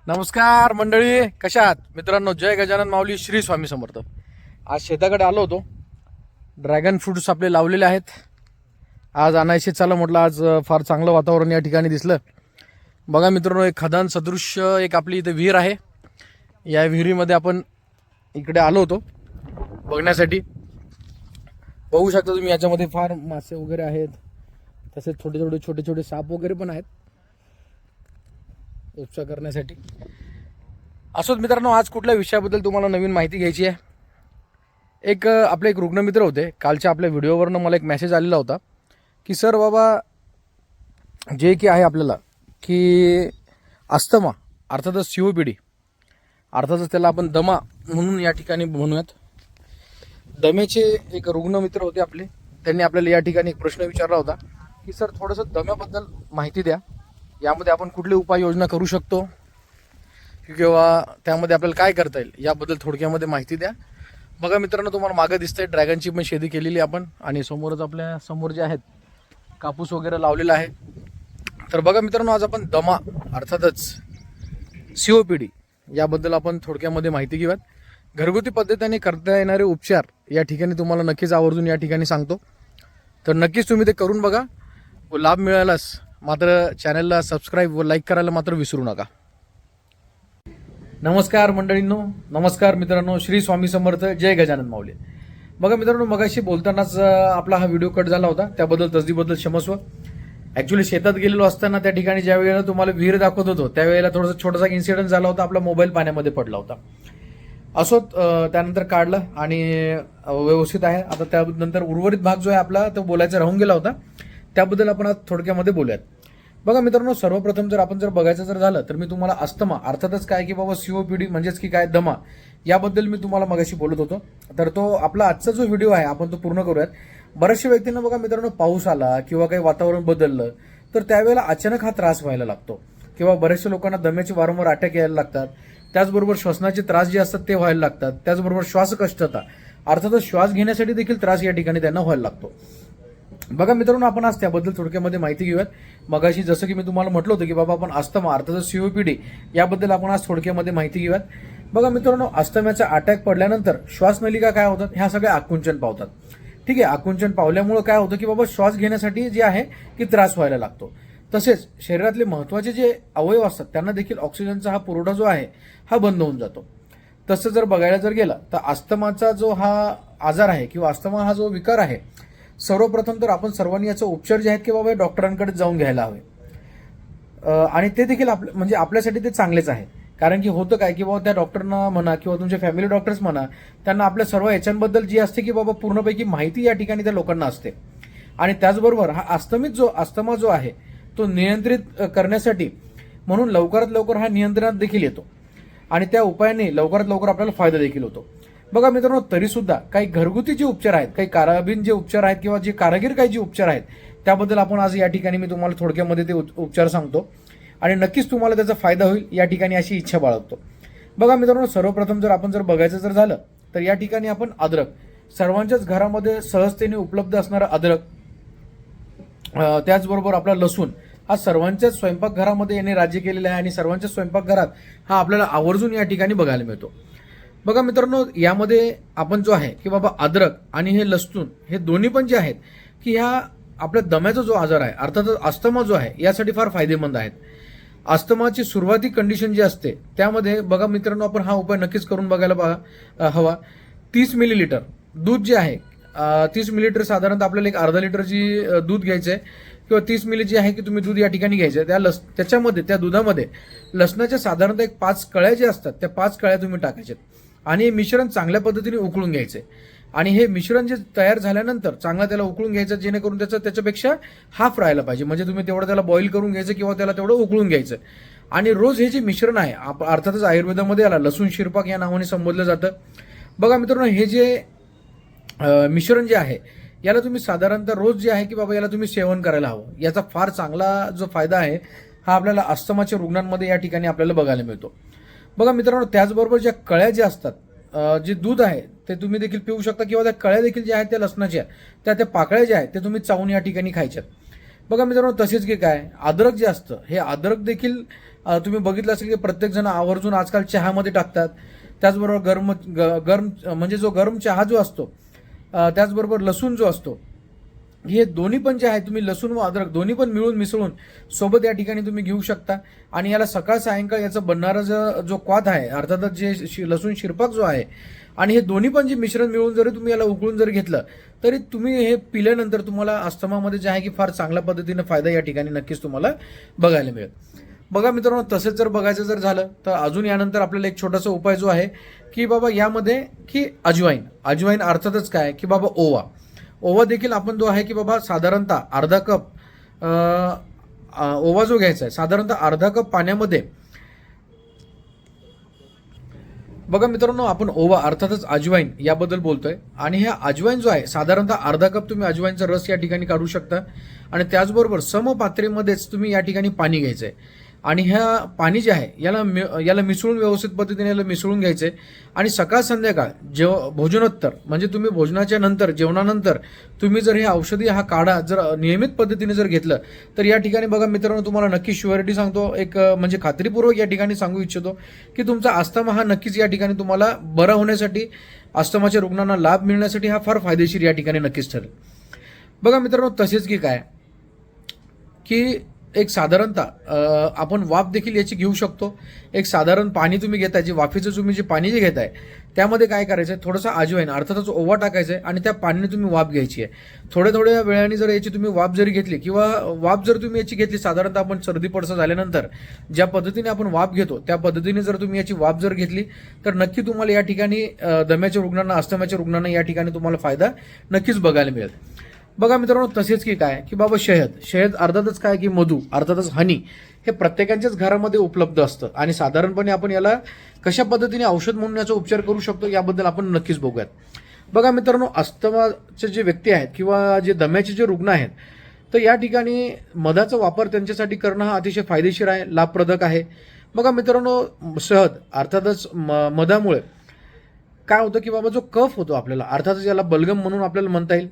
नमस्कार मंडळी, कशा आहात मित्रांनो? जय गजानन माऊली, श्री स्वामी समर्थ. आज शेताकडे आलो होतो. ड्रॅगन फ्रूट्स आपले लावलेले आहेत. आज आणायचे चला म्हटलं. आज फार चांगलं वातावरण या ठिकाणी दिसलं. बघा मित्रांनो, एक खदान सदृश्य एक आपली इथे विहीर आहे. या विहिरीमध्ये आपण इकडे आलो होतो बघण्यासाठी. बघू शकता तुम्ही, याच्यामध्ये फार मासे वगैरे आहेत. तसेच छोटे छोटे साप वगैरे पण आहेत उपचार करण्यासाठी. असोच मित्रांनो, आज कुठल्या विषयाबद्दल तुम्हाला नवीन माहिती घ्यायची आहे. आपले एक रुग्णमित्र होते. कालच्या आपल्या व्हिडिओवरनं मला एक मेसेज आलेला होता की सर बाबा, जे की आहे आपल्याला की अस्थमा अर्थातच COPD, अर्थातच त्याला आपण दमा म्हणून या ठिकाणी म्हणूयात. दम्याचे एक रुग्णमित्र होते आपले. त्यांनी आपल्याला या ठिकाणी एक प्रश्न विचारला होता की सर, थोडंसं दम्याबद्दल माहिती द्या. यामध्ये आपण कुठली उपाययोजना करू शकतो किंवा त्यामध्ये आपल्याला काय करता येईल याबद्दल थोडक्यामध्ये माहिती द्या. बघा मित्रांनो, तुम्हाला मागं दिसतंय ड्रॅगनची पण शेती केलेली आपण, आणि समोरच आपल्या समोर जे आहेत कापूस वगैरे लावलेला आहे. तर बघा मित्रांनो, आज आपण दमा अर्थातच COPD याबद्दल आपण थोडक्यामध्ये माहिती घेऊयात. घरगुती पद्धतीने करता येणारे उपचार या ठिकाणी तुम्हाला नक्कीच आवर्जून या ठिकाणी सांगतो. तर नक्कीच तुम्ही ते करून बघा व लाभ मिळालाच मात्र चॅनलला सबस्क्राईब व लाईक करायला मात्र विसरू नका. नमस्कार मंडळींनो, नमस्कार मित्रांनो, श्री स्वामी समर्थ, जय गजानन माऊली. बघा मित्रांनो, मगाशी बोलतानाच आपला हा व्हिडिओ कट झाला होता. त्याबद्दल तसदीबद्दल क्षमस्व. ॲक्च्युली शेतात गेलेलो असताना त्या ठिकाणी ज्या वेळेला तुम्हाला विहीर दाखवत होतो त्यावेळेला छोटासा इन्सिडेंट झाला होता. आपला मोबाईल पाण्यामध्ये पडला होता. असो, त्यानंतर काढलं आणि व्यवस्थित आहे. आता त्यानंतर उर्वरित भाग जो आहे आपला तो बोलायचा राहून गेला होता. त्याबद्दल आपण आज थोडक्यामध्ये बोलूयात. बघा मित्रांनो, सर्वप्रथम जर आपण बघायचं झालं तर मी तुम्हाला अस्थमा अर्थातच काय की बाबा COPD म्हणजेच की काय दमा याबद्दल मी तुम्हाला मगाशी बोलत होतो. तर तो आपला आजचा जो व्हिडिओ आहे आपण तो पूर्ण करूयात. बऱ्याचशा व्यक्तींना बघा मित्रांनो, पाऊस आला किंवा काही वातावरण बदललं तर त्यावेळेला अचानक हा त्रास व्हायला लागतो किंवा बऱ्याचशा लोकांना दम्याचे वारंवार अटॅक यायला लागतात. त्याचबरोबर श्वसनाचे त्रास जे असतात ते व्हायला लागतात. त्याचबरोबर श्वासकष्टता अर्थातच श्वास घेण्यासाठी देखील त्रास या ठिकाणी त्यांना व्हायला लागतो. बघा मित्रांनो, आपण आज त्याबद्दल थोडक्यामध्ये माहिती घेऊयात. मगाशी जसं की मी तुम्हाला म्हटलं होतं की बाबा आपण अस्थमा अर्थातच COPD याबद्दल आपण आज थोडक्यामध्ये माहिती घेऊयात. बघा मित्रांनो, अस्थम्याचा अटॅक पडल्यानंतर श्वासनलिका काय होतात, ह्या सगळ्या आकुंचन पावतात. ठीक आहे, आकुंचन पावल्यामुळे काय होतं की बाबा श्वास घेण्यासाठी जे आहे की त्रास व्हायला लागतो. तसेच शरीरातले महत्वाचे जे अवयव असतात त्यांना देखील ऑक्सिजनचा हा पुरवठा जो आहे हा बंद होऊन जातो. तसं जर बघायला गेलं तर अस्थमाचा जो हा आजार आहे किंवा अस्थमा हा जो विकार आहे, सर्वप्रथम तर आपण सर्वांनी याचा उपचार जे आहेत की बाबा डॉक्टरांकडे जाऊन घ्यायला हवे. आणि ते देखील म्हणजे आपल्यासाठी ते चांगलेच आहे. कारण की होतं काय की बाबा त्या डॉक्टरना म्हणा किंवा तुमचे फॅमिली डॉक्टर्स म्हणा, त्यांना आपल्या सर्व याच्यांबद्दल जी असते की बाबा पूर्णपैकी माहिती या ठिकाणी त्या लोकांना असते. आणि त्याचबरोबर हा अस्थमा जो आहे तो नियंत्रित करण्यासाठी म्हणून लवकरात लवकर हा नियंत्रणात देखील येतो आणि त्या उपायाने लवकरात लवकर आपल्याला फायदा देखील होतो. बघा मित्रांनो, तरी सुद्धा काही घरगुती जे उपचार आहेत, काही काराबीन जे उपचार आहेत किंवा जे कारागीर काही जे उपचार आहेत त्याबद्दल आपण आज या ठिकाणी मी तुम्हाला थोडक्यामध्ये ते उपचार सांगतो आणि नक्कीच तुम्हाला त्याचा फायदा होईल या ठिकाणी अशी इच्छा बाळगतो. बघा मित्रांनो, सर्वप्रथम जर आपण बघायचं झालं तर या ठिकाणी आपण अद्रक, सर्वांच्याच घरामध्ये सहजतेने उपलब्ध असणारा अद्रक, त्याचबरोबर आपला लसूण हा सर्वांच्याच स्वयंपाकघरामध्ये याने राज्य केलेला आहे आणि सर्वांच्याच स्वयंपाकघरात हा आपल्याला आवर्जून या ठिकाणी बघायला मिळतो. बघा मित्रांनो, यामध्ये आपण जो आहे की बाबा अद्रक आणि हे लसूण हे दोन्ही पण जे आहेत की ह्या आपल्या दम्याचा जो आजार आहे अर्थातच अस्थमा जो आहे यासाठी फार फायदेमंद आहेत. अस्थमाची सुरुवाती कंडिशन जी असते त्यामध्ये बघा मित्रांनो, आपण हा उपाय नक्कीच करून बघायला हवा. 30 मिलीलिटर दूध जे आहे, 30 मिलीलिटर साधारणतः आपल्याला एक अर्धा लिटरची दूध घ्यायचं आहे किंवा 30 मिली जे आहे की तुम्ही दूध या ठिकाणी घ्यायचं. त्याच्यामध्ये त्या दुधामध्ये लसणाच्या साधारणतः एक 5 कळ्या जे असतात त्या 5 कळ्या तुम्ही टाकायच्यात आणि हे मिश्रण चांगल्या पद्धतीने उकळून घ्यायचे. आणि हे मिश्रण जे तयार झाल्यानंतर चांगला त्याला उकळून घ्यायचं, जेणेकरून त्याच्यापेक्षा हाफ राहायला पाहिजे. म्हणजे तुम्ही तेवढं त्याला बॉईल करून घ्यायचं किंवा त्याला तेवढं उकळून घ्यायचं. आणि रोज हे जे मिश्रण आहे अर्थातच आयुर्वेदामध्ये याला लसूण शिरपाक या नावाने संबोधलं जातं. बघा मित्रांनो, हे जे मिश्रण जे आहे याला तुम्ही साधारणतः रोज जे आहे की बाबा याला तुम्ही सेवन करायला हवं. याचा फार चांगला जो फायदा आहे हा आपल्याला अस्थमाच्या रुग्णांमध्ये या ठिकाणी आपल्याला बघायला मिळतो. बघा मित्रांनो, त्याचबरोबर ज्या कळ्या ज्या असतात, जे दूध आहे ते तुम्ही देखील पिऊ शकता किंवा त्या कळ्या देखील ज्या आहेत त्या लसणाच्या त्या पाकळ्या ज्या आहेत ते तुम्ही चावून या ठिकाणी खायच्यात. बघा मित्रांनो, तसेच की काय अद्रक जे असतं हे अद्रक देखील तुम्ही बघितलं असेल की प्रत्येक जण आवर्जून आजकाल चहामध्ये टाकतात. त्याचबरोबर गरम म्हणजे जो गरम चहा जो असतो, त्याचबरोबर लसूण जो असतो, हे दोन्ही पण जे आहे तुम्ही लसूण व अद्रक दोन्ही पण मिळून मिसळून सोबत या ठिकाणी तुम्ही घेऊ शकता. आणि याला सकाळ सायंकाळ याचं बनणारा जो क्वाथ आहे, अर्थातच जे लसूण शिरपाक जो आहे, आणि हे दोन्ही पण जे मिश्रण मिळून जरी तुम्ही याला उकळून जर घेतलं तरी तुम्ही हे पिल्यानंतर तुम्हाला अस्थमामध्ये जे आहे की फार चांगल्या पद्धतीने फायदा या ठिकाणी नक्कीच तुम्हाला बघायला मिळेल. बघा मित्रांनो, तसेच जर बघायचं जर झालं तर अजून यानंतर आपल्याला एक छोटासा उपाय जो आहे की बाबा यामध्ये की अजवाईन अर्थातच काय की बाबा ओवा देखील आपण जो आहे की बाबा साधारणतः अर्धा कप ओवा जो घ्यायचा आहे, साधारणतः अर्धा कप पाण्यामध्ये. बघा मित्रांनो, आपण ओवा अर्थातच अजवाईन याबद्दल बोलतोय. आणि हा अजवाईन जो आहे साधारणतः अर्धा कप तुम्ही अजवाईनचा रस या ठिकाणी काढू शकता. आणि त्याचबरोबर समपात्रेमध्येच तुम्ही या ठिकाणी पाणी घ्यायचं आहे. आणि ह्या पाणी जे आहे याला मिसळून व्यवस्थित पद्धतीने याला मिसळून घ्यायचंय. आणि सकाळ संध्याकाळ भोजनोत्तर म्हणजे तुम्ही भोजनाच्या नंतर, जेवणानंतर तुम्ही जर हे औषधी हा काढा जर नियमित पद्धतीने जर घेतलं तर या ठिकाणी बघा मित्रांनो, तुम्हाला नक्की शुअरिटी सांगतो, एक म्हणजे खात्रीपूर्वक या ठिकाणी सांगू इच्छितो की तुमचा अस्थमा हा नक्कीच या ठिकाणी तुम्हाला बरा होण्यासाठी, अस्थमाच्या रुग्णांना लाभ मिळण्यासाठी हा फार फायदेशीर या ठिकाणी नक्कीच ठरेल. बघा मित्रांनो, तसेच की काय की एक साधारणतः आपण वाफ देखील याची घेऊ शकतो. एक साधारण पाणी तुम्ही घेताय, जे वाफेचं तुम्ही जे पाणी जे घेताय त्यामध्ये काय करायचं आहे, थोडंसं अजवाईन अर्थातच ओवा टाकायचा आहे आणि त्या पाण्याने तुम्ही वाफ घ्यायची आहे. थोड्या वेळाने जर याची तुम्ही वाफ जरी घेतली किंवा वाफ जर तुम्ही याची घेतली, साधारणतः आपण सर्दी पडसा झाल्यानंतर ज्या पद्धतीने आपण वाफ घेतो त्या पद्धतीने जर तुम्ही याची वाफ जर घेतली तर नक्की तुम्हाला या ठिकाणी दम्याच्या रुग्णांना, अस्थमाच्या रुग्णांना या ठिकाणी तुम्हाला फायदा नक्कीच बघायला मिळेल. बघा मित्रांनो, तसेच की काय की बाबा शहद अर्थातच काय की मधू अर्थातच हनी हे प्रत्येकाच्याच घरामध्ये उपलब्ध असतं. आणि साधारणपणे आपण याला कशा पद्धतीने औषध म्हणून याचा उपचार करू शकतो याबद्दल आपण नक्कीच बघूयात. बघा मित्रांनो, अस्थमाचे जे व्यक्ती आहेत किंवा जे दम्याचे जे रुग्ण आहेत तर या ठिकाणी मधाचा वापर त्यांच्यासाठी करणं हा अतिशय फायदेशीर आहे, लाभप्रदक आहे. बघा मित्रांनो, शहद अर्थातच मधामुळे काय होतं की बाबा जो कफ होतो आपल्याला, अर्थातच याला बलगम म्हणून आपल्याला म्हणता येईल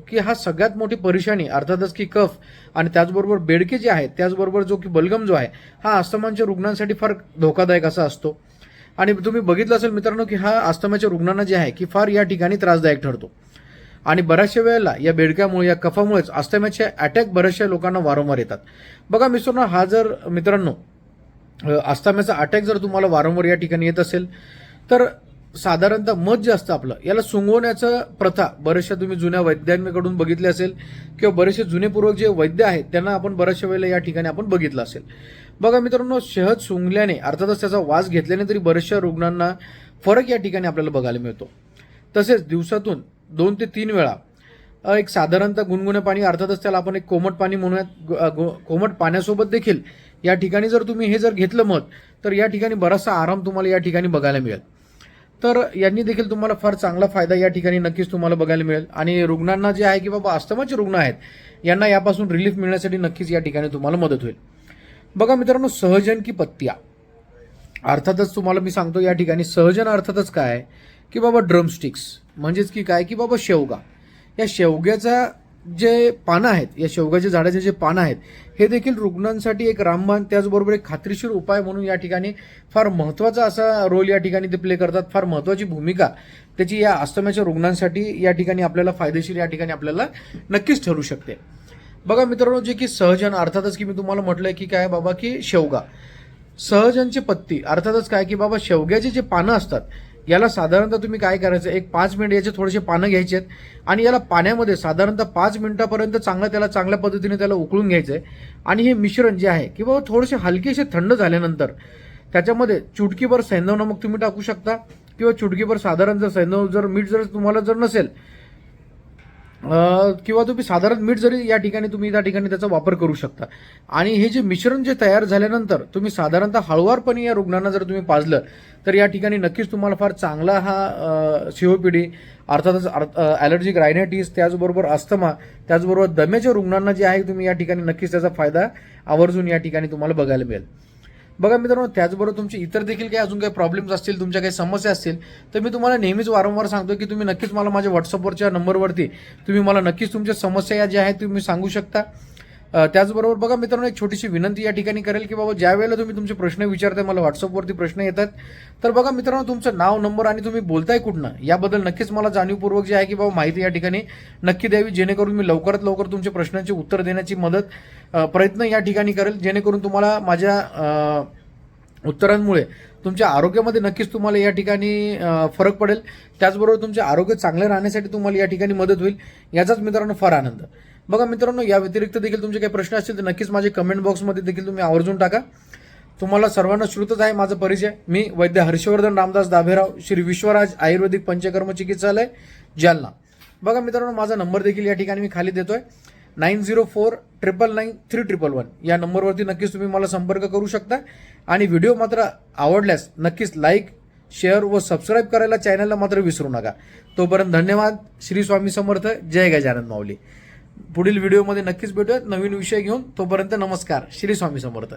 की हा सगळ्यात मोठी परेशानी अर्थातच की कफ आणि त्याचबरोबर बेडके जे आहेत, त्याचबरोबर जो की बलगम जो आहे हा अस्थमाच्या रुग्णांसाठी फार धोकादायक असा असतो. आणि तुम्ही बघितलं असेल मित्रांनो की हा अस्थमाच्या रुग्णांना जे आहे की फार या ठिकाणी त्रासदायक ठरतो. आणि बऱ्याचशा वेळेला या बेडक्यामुळे, या कफामुळेच अस्थमाचे अटॅक बऱ्याचशा लोकांना वारंवार येतात. बघा मित्रांनो, हा जर मित्रांनो अस्थमाचा अटॅक जर तुम्हाला वारंवार या ठिकाणी येत असेल तर साधारणतः मध जे असतं आपलं, याला सुंगवण्याचं प्रथा बऱ्याचशा तुम्ही जुन्या वैद्यांकडून बघितली असेल किंवा बरेचसे जुनेपूर्वक जे वैद्य आहेत त्यांना आपण बऱ्याचशा वेळेला या ठिकाणी आपण बघितलं असेल. बघा मित्रांनो, शहद सुंगल्याने अर्थातच त्याचा वास घेतल्याने तरी बऱ्याचशा रुग्णांना फरक या ठिकाणी आपल्याला बघायला मिळतो. तसेच दिवसातून 2 ते 3 वेळा एक साधारणतः गुणगुणे पाणी अर्थातच त्याला आपण एक कोमट पाणी म्हणूयात, कोमट पाण्यासोबत देखील या ठिकाणी जर तुम्ही हे जर घेतलं मध तर या ठिकाणी बराचसा आराम तुम्हाला या ठिकाणी बघायला मिळेल. तर यांनी देखील तुम्हाला फार चांगला फायदा या ठिकाणी नक्कीच तुम्हाला बघायला मिळेल. आणि रुग्णांना जे आहे की बाबा अस्थमाचे रुग्ण आहेत यांना यापासून रिलीफ मिळण्यासाठी नक्कीच या ठिकाणी तुम्हाला मदत होईल. बघा मित्रांनो, सहजन की पत्त्या अर्थातच तुम्हाला मी सांगतो या ठिकाणी सहजन अर्थातच काय की बाबा ड्रमस्टिक्स म्हणजेच की काय की बाबा शेवगा. या शेवग्याचा जे पानं आहेत, या शेवगाच्या झाडाचे जे पानं आहेत हे देखील रुग्णांसाठी एक रामबाण, त्याचबरोबर एक खात्रीशीर उपाय म्हणून या ठिकाणी फार महत्त्वाचा असा रोल या ठिकाणी ते प्ले करतात. फार महत्त्वाची भूमिका त्याची या अस्थमाच्या रुग्णांसाठी या ठिकाणी आपल्याला फायदेशीर या ठिकाणी आपल्याला नक्कीच ठरू शकते. बघा मित्रांनो, जे की सहजन अर्थातच की मी तुम्हाला म्हटलंय की काय बाबा की शेवगा, सहजनची पत्ती अर्थातच काय की बाबा शेवग्याचे जे पानं असतात याला साधारणतः तुम्ही काय करायचं, एक 5 मिनिट याचे थोडेसे पानं घ्यायचे आहेत आणि याला पाण्यामध्ये साधारणतः 5 मिनिटापर्यंत चांगल्या पद्धतीने त्याला उकळून घ्यायचं आहे. आणि हे मिश्रण जे आहे की बाबा थोडेसे हलकेसे थंड झाल्यानंतर त्याच्यामध्ये चुटकीभर सैंधव नमक तुम्ही टाकू शकता किंवा चुटकीभर साधारण जर सैंधव जर मीठ जर तुम्हाला जर नसेल किंवा तुम्ही साधारण मीठ जरी या ठिकाणी तुम्ही त्या ठिकाणी त्याचा वापर करू शकता. आणि हे जे मिश्रण जे तयार झाल्यानंतर तुम्ही साधारणतः हळुवारपणे या रुग्णांना जर तुम्ही पाजलं तर या ठिकाणी नक्कीच तुम्हाला फार चांगला हा COPD अर्थातच ॲलर्जिक रायनायटिस, त्याचबरोबर अस्थमा, त्याचबरोबर दम्याच्या रुग्णांना जे आहे तुम्ही या ठिकाणी नक्कीच त्याचा फायदा आवर्जून या ठिकाणी तुम्हाला बघायला मिळेल. बघा मित्रांनो, त्याचबरोबर तुमचे इतर देखील काही अजून काही प्रॉब्लेम्स असतील, तुमच्या काही समस्या असतील तर मी तुम्हाला नेहमीच वारंवार सांगतो की तुम्ही नक्कीच मला माझ्या व्हॉट्सअपवरच्या नंबरवरती तुम्ही मला नक्कीच तुमच्या समस्या ज्या आहेत तुम्ही सांगू शकता. त्याचबरोबर बघा मित्रांनो, एक छोटीशी विनंती या ठिकाणी करेल की बाबा ज्या वेळेला तुम्ही तुमचे प्रश्न विचारताय, मला व्हॉट्सअपवरती प्रश्न येतात, तर बघा मित्रांनो, तुमचं नाव, नंबर आणि तुम्ही बोलताय कुठनं याबद्दल नक्कीच मला जाणीवपूर्वक जे आहे की बाबा माहिती या ठिकाणी नक्की द्यावी, जेणेकरून मी लवकरात लवकर तुमच्या प्रश्नांची उत्तर देण्याची प्रयत्न या ठिकाणी करेल, जेणेकरून तुम्हाला माझ्या उत्तरांमुळे तुमच्या आरोग्यामध्ये नक्कीच तुम्हाला या ठिकाणी फरक पडेल. त्याचबरोबर तुमचे आरोग्य चांगले राहण्यासाठी तुम्हाला या ठिकाणी मदत होईल, याचाच मित्रांनो फार आनंद. बघा मित्रांनो, या व्यतिरिक्त देखील तुमचे काही प्रश्न असतील तर नक्कीच माझे कमेंट बॉक्समध्ये देखील तुम्ही आवर्जून टाका. तुम्हाला सर्वांना श्रुतच आहे माझा परिचय. मी वैद्य हर्षवर्धन रामदास दाभेराव, श्री विश्वराज आयुर्वेदिक पंचकर्म चिकित्सालय, जालना. बघा मित्रांनो, माझा नंबर देखील या ठिकाणी मी खाली देतोय, 9049993111. या नंबरवरती नक्कीच तुम्ही मला संपर्क करू शकता. आणि व्हिडिओ मात्र आवडल्यास नक्कीच लाईक, शेअर व सबस्क्राईब करायला चॅनलला मात्र विसरू नका. तोपर्यंत धन्यवाद. श्री स्वामी समर्थ. जय गजानन माऊली. पुढील व्हिडिओमध्ये नक्कीच भेटूयात नवीन विषय घेऊन. तोपर्यंत नमस्कार. श्री स्वामी समर्थ.